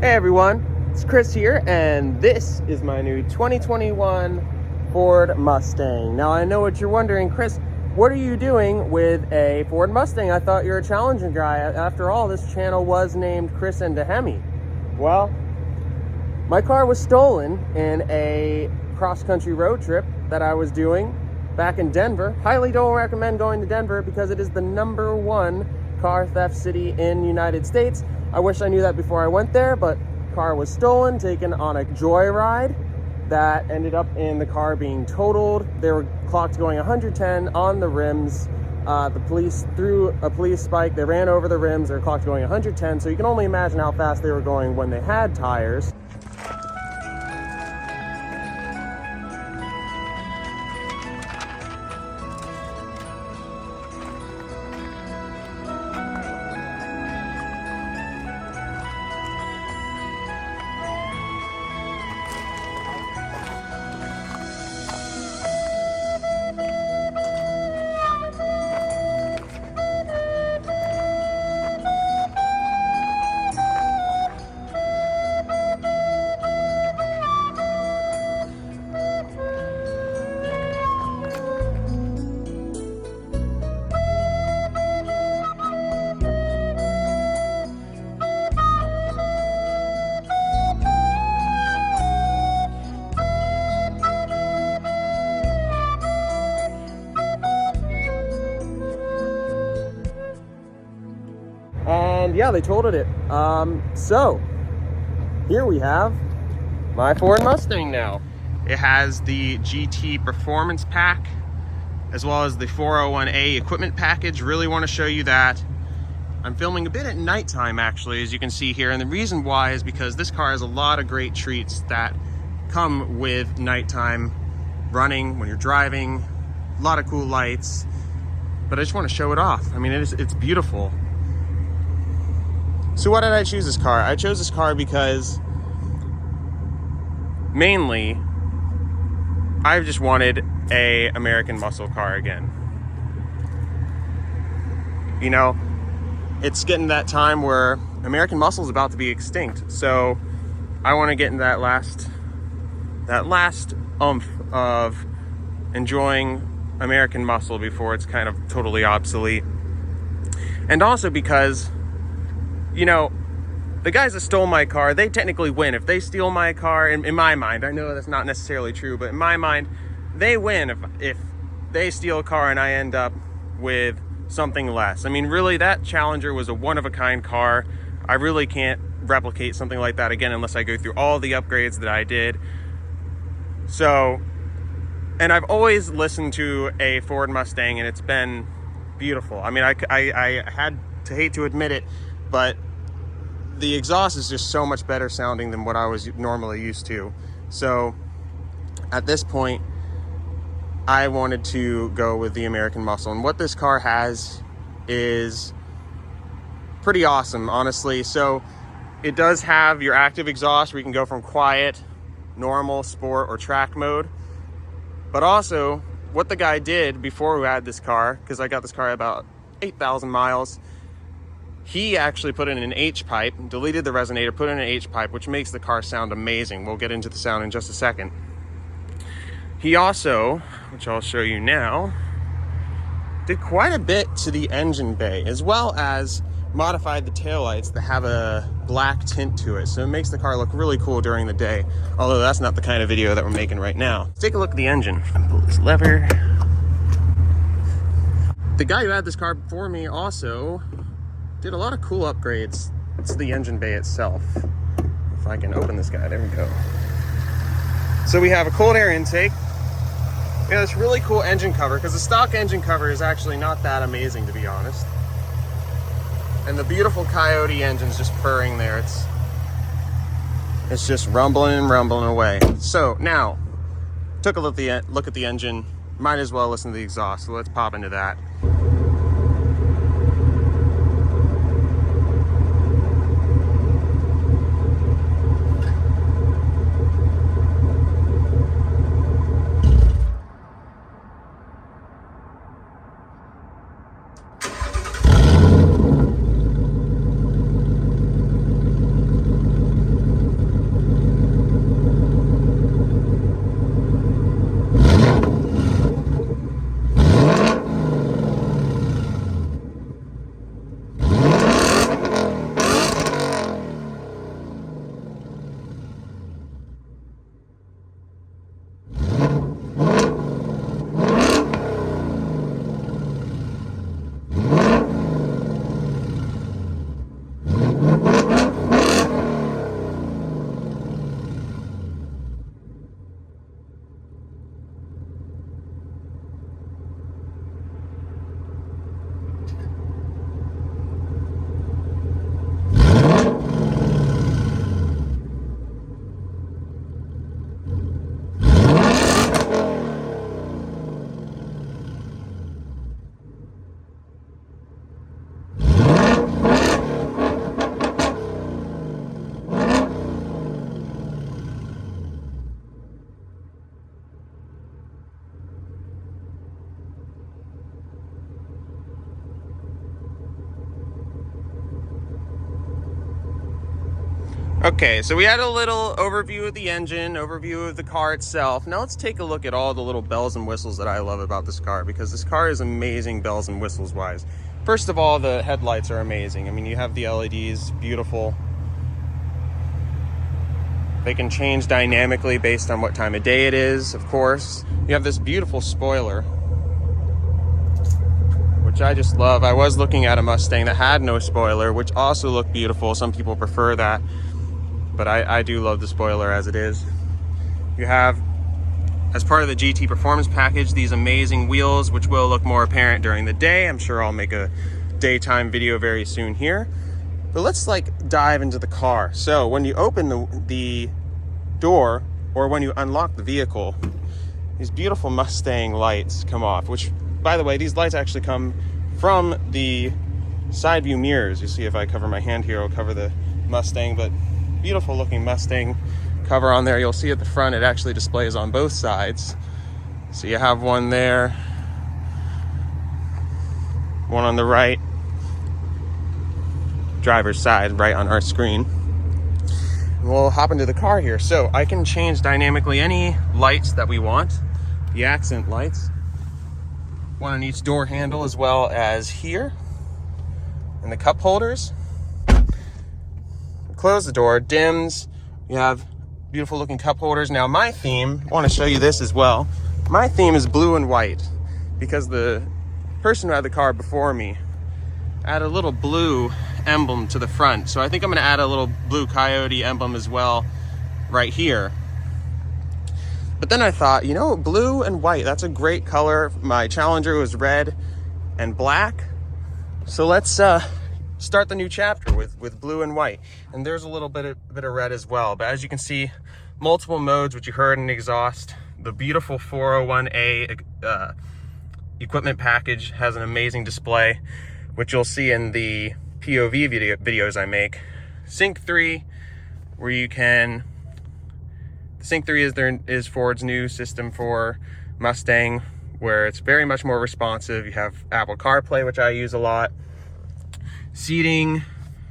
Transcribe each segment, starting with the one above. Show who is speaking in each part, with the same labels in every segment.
Speaker 1: Hey everyone, it's Chris here, and this is my new 2021 Ford Mustang. Now I know what you're wondering, Chris, what are you doing with a Ford Mustang? I thought you were a challenging guy. After all, this channel was named Chris and a Hemi. Well, my car was stolen in a cross-country road trip that I was doing back in Denver. Highly don't recommend going to Denver because it is the #1 car theft city in the United States. I wish I knew that before I went there, but car was stolen, taken on a joyride that ended up in the car being totaled. They were clocked going 110 on the rims. The police threw a police spike. They ran over the rims. They were clocked going 110, so you can only imagine how fast they were going when they had tires. And yeah, they totaled it. So here we have my Ford Mustang now. It has the GT Performance Pack as well as the 401A equipment package. Really want to show you that. I'm filming a bit at nighttime actually, as you can see here, and the reason why is because this car has a lot of great treats that come with nighttime running when you're driving. A lot of cool lights, but I just want to show it off. I mean, it's beautiful. So why did I choose this car? I chose this car because mainly I just wanted a American muscle car again. You know, it's getting that time where American muscle is about to be extinct. So I want to get in that last oomph of enjoying American muscle before it's kind of totally obsolete. And also because, you know, the guys that stole my car, they technically win. If they steal my car, in my mind, I know that's not necessarily true, but in my mind, they win if they steal a car and I end up with something less. I mean, really, that Challenger was a one-of-a-kind car. I really can't replicate something like that again unless I go through all the upgrades that I did. So, and I've always listened to a Ford Mustang, and it's been beautiful. I mean, I had to hate to admit it, but the exhaust is just so much better sounding than what I was normally used to. So at this point, I wanted to go with the American muscle. And what this car has is pretty awesome, honestly. So it does have your active exhaust where you can go from quiet, normal, sport, or track mode. But also, what the guy did before we had this car, because I got this car about 8,000 miles, he actually put in an H-pipe, deleted the resonator, put in an H-pipe, which makes the car sound amazing. We'll get into the sound in just a second. He also, which I'll show you now, did quite a bit to the engine bay, as well as modified the taillights to have a black tint to it. So it makes the car look really cool during the day, although that's not the kind of video that we're making right now. Let's take a look at the engine. Pull this lever. The guy who had this car before me also did a lot of cool upgrades to the engine bay itself. If I can open this guy, there we go. So we have a cold air intake. We have this really cool engine cover, because the stock engine cover is actually not that amazing, to be honest. And the beautiful Coyote engine's just purring there. It's just rumbling and rumbling away. So now, took a look at the engine. Might as well listen to the exhaust, so let's pop into that. Okay, so we had a little overview of the engine, overview of the car itself. Now let's take a look at all the little bells and whistles that I love about this car, because this car is amazing bells and whistles wise. First of all, the headlights are amazing. I mean, you have the LEDs, beautiful. They can change dynamically based on what time of day it is, of course. You have this beautiful spoiler, which I just love. I was looking at a Mustang that had no spoiler, which also looked beautiful. Some people prefer that, but I do love the spoiler as it is. You have, as part of the GT Performance package, these amazing wheels, which will look more apparent during the day. I'm sure I'll make a daytime video very soon here. But let's dive into the car. So when you open the door, or when you unlock the vehicle, these beautiful Mustang lights come off, which, by the way, these lights actually come from the side view mirrors. You see, if I cover my hand here, I'll cover the Mustang, but beautiful looking Mustang cover on there. You'll see at the front, it actually displays on both sides. So you have one there, one on the right, driver's side, right on our screen. And we'll hop into the car here. So I can change dynamically any lights that we want. The accent lights, one on each door handle, as well as here, and the cup holders. Close the door, dims. You have beautiful looking cup holders. Now my theme, I want to show you this as well. My theme is blue and white, because the person who had the car before me add a little blue emblem to the front. So I think I'm going to add a little blue coyote emblem as well right here. But then I thought, you know, blue and white, that's a great color. My Challenger was red and black. So let's start the new chapter with blue and white. And there's a little bit of red as well. But as you can see, multiple modes, which you heard in the exhaust. The beautiful 401A equipment package has an amazing display, which you'll see in the POV videos I make. Sync 3, where you can... Sync 3 is Ford's new system for Mustang, where it's very much more responsive. You have Apple CarPlay, which I use a lot. Seating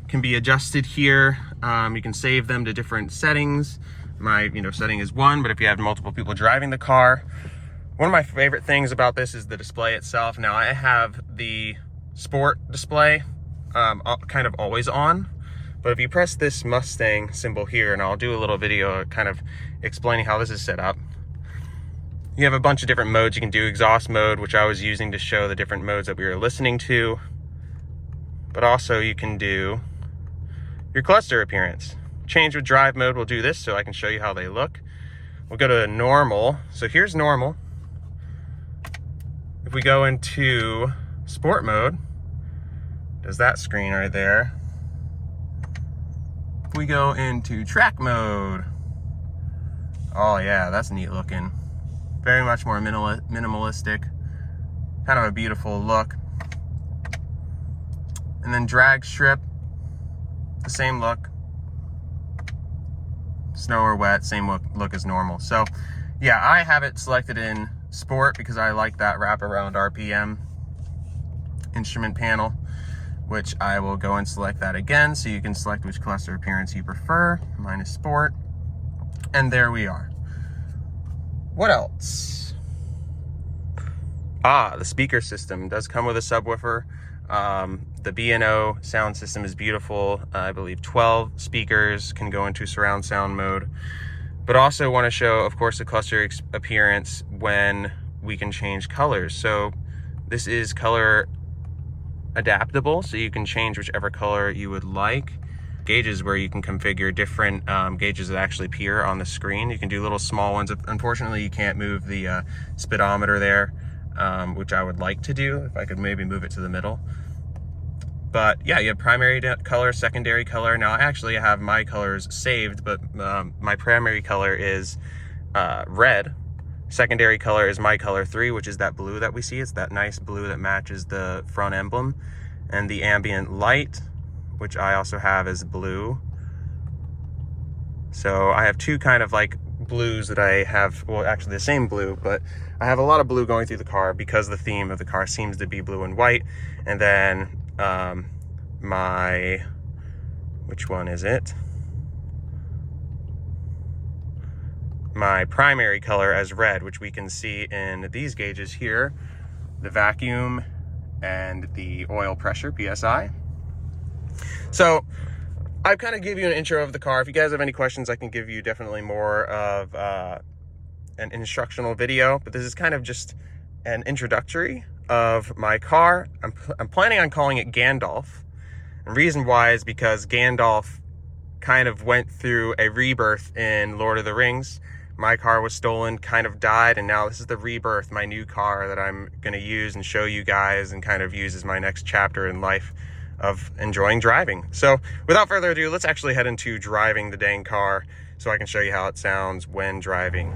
Speaker 1: can be adjusted here. You can save them to different settings. My setting is 1, but if you have multiple people driving the car. One of my favorite things about this is the display itself. Now I have the Sport display kind of always on, but if you press this Mustang symbol here, and I'll do a little video kind of explaining how this is set up, you have a bunch of different modes you can do. Exhaust mode, which I was using to show the different modes that we were listening to, but also you can do your cluster appearance. Change with drive mode, we'll do this so I can show you how they look. We'll go to normal. So here's normal. If we go into sport mode, there's that screen right there. If we go into track mode, oh yeah, that's neat looking. Very much more minimalistic, kind of a beautiful look. And then drag strip, the same look. Snow or wet, same look as normal. So yeah, I have it selected in sport because I like that wraparound RPM instrument panel, which I will go and select that again, so you can select which cluster appearance you prefer. Mine is sport, and there we are. What else? The speaker system does come with a subwoofer. The B&O sound system is beautiful. I believe 12 speakers can go into surround sound mode. But also want to show, of course, the cluster appearance when we can change colors. So this is color adaptable, so you can change whichever color you would like. Gauges where you can configure different gauges that actually appear on the screen. You can do little small ones. Unfortunately, you can't move the speedometer there, which I would like to do if I could maybe move it to the middle. But yeah, you have primary color, secondary color. Now I actually have my colors saved, but my primary color is red. Secondary color is my color 3, which is that blue that we see. It's that nice blue that matches the front emblem. And the ambient light, which I also have, is blue. So I have two kind of like blues that I have, well, actually the same blue, but I have a lot of blue going through the car because the theme of the car seems to be blue and white. And then which one is it? my primary color as red, which we can see in these gauges here, the vacuum and the oil pressure, PSI. So I've kind of give you an intro of the car. If you guys have any questions, I can give you definitely more of an instructional video, but this is kind of just an introductory of my car. I'm planning on calling it Gandalf. And reason why is because Gandalf kind of went through a rebirth in Lord of the Rings. My car was stolen, kind of died, and now this is the rebirth, my new car that I'm going to use and show you guys and kind of use as my next chapter in life of enjoying driving. So without further ado, let's actually head into driving the dang car so I can show you how it sounds when driving.